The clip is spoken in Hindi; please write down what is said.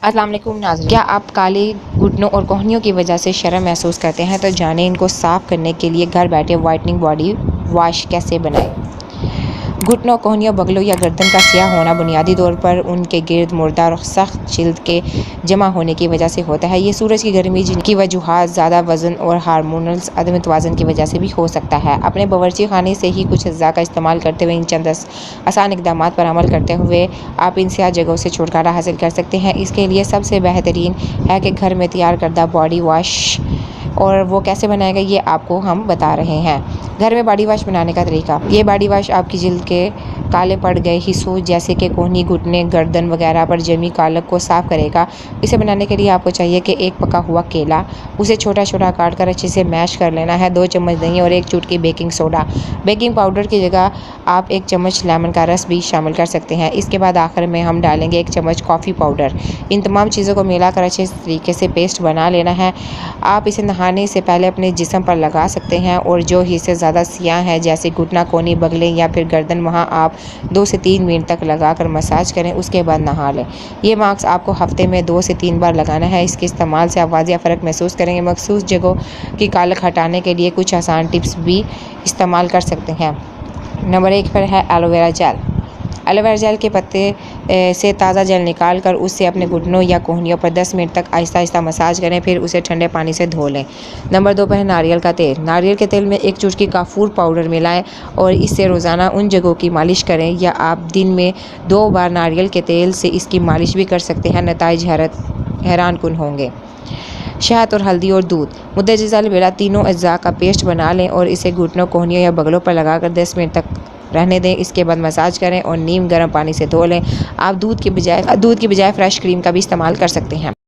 अस्सलाम वालेकुम नाज़रीन, क्या आप काले घुटनों और कोहनियों की वजह से शर्म महसूस करते हैं? तो जानें इनको साफ़ करने के लिए घर बैठे वाइटनिंग बॉडी वॉश कैसे बनाएं। घुटनों, कोहनियों, बगलों या गर्दन का स्याह होना बुनियादी तौर पर उनके गिर्द मुर्दार और सख्त जिल्द के जमा होने की वजह से होता है। ये सूरज की गर्मी, जिनकी वजूहात ज़्यादा वज़न और हार्मोनल अदम तवाज़ुन की वजह से भी हो सकता है। अपने बावर्ची खाने से ही कुछ अज़्ज़ा का इस्तेमाल करते हुए इन चंद आसान इक़दाम पर अमल करते हुए आप इन स्याह जगहों से छुटकारा हासिल कर सकते हैं। इसके लिए सबसे बेहतरीन है कि घर में तैयार करदा बॉडी वॉश, और वो कैसे बनाएगा ये आपको हम बता रहे हैं। घर में बॉडी वॉश बनाने का तरीका। ये बॉडी वॉश आपकी जिल्द के काले पड़ गए हिस्सों जैसे कि कोहनी, घुटने, गर्दन वगैरह पर जमी कालक को साफ़ करेगा। इसे बनाने के लिए आपको चाहिए कि एक पका हुआ केला, उसे छोटा छोटा काट कर अच्छे से मैश कर लेना है। 2 चम्मच दही और 1 चुटकी बेकिंग सोडा। बेकिंग पाउडर की जगह आप 1 चम्मच लेमन का रस भी शामिल कर सकते हैं। इसके बाद आखिर में हम डालेंगे 1 चम्मच कॉफ़ी पाउडर। इन तमाम चीज़ों को मिलाकर अच्छे तरीके से पेस्ट बना लेना है। आप इसे नहाने से पहले अपने जिस्म पर लगा सकते हैं और जो हिस्से ज़्यादा सियाह हैं जैसे घुटना, कोहनी, बगलें या फिर गर्दन, वहाँ आप 2 से 3 मिनट तक लगाकर मसाज करें। उसके बाद नहा लें। ये मास्क आपको हफ्ते में 2 से 3 बार लगाना है। इसके इस्तेमाल से आप वाज़िया फ़र्क महसूस करेंगे। मखसूस जगहों की कालक हटाने के लिए कुछ आसान टिप्स भी इस्तेमाल कर सकते हैं। नंबर 1 पर है एलोवेरा जेल। एलोवेरा जेल के पत्ते से ताज़ा जेल निकाल कर उससे अपने घुटनों या कोहनियों पर 10 मिनट तक आहिस्ता आहिस्ता मसाज करें, फिर उसे ठंडे पानी से धो लें। नंबर 2 पर है नारियल का तेल। नारियल के तेल में 1 चुटकी काफूर पाउडर मिलाएं और इससे रोज़ाना उन जगहों की मालिश करें, या आप दिन में 2 बार नारियल के तेल से इसकी मालिश भी कर सकते हैं। नताइज हैरान कुन होंगे। शहद और हल्दी और दूध मुद्दे बेला तीनों अज्जा का पेस्ट बना लें और इसे घुटनों, कोहनियों या बगलों पर लगाकर 10 मिनट तक रहने दें। इसके बाद मसाज करें और नीम गर्म पानी से धो लें। आप दूध की बजाय फ्रेश क्रीम का भी इस्तेमाल कर सकते हैं।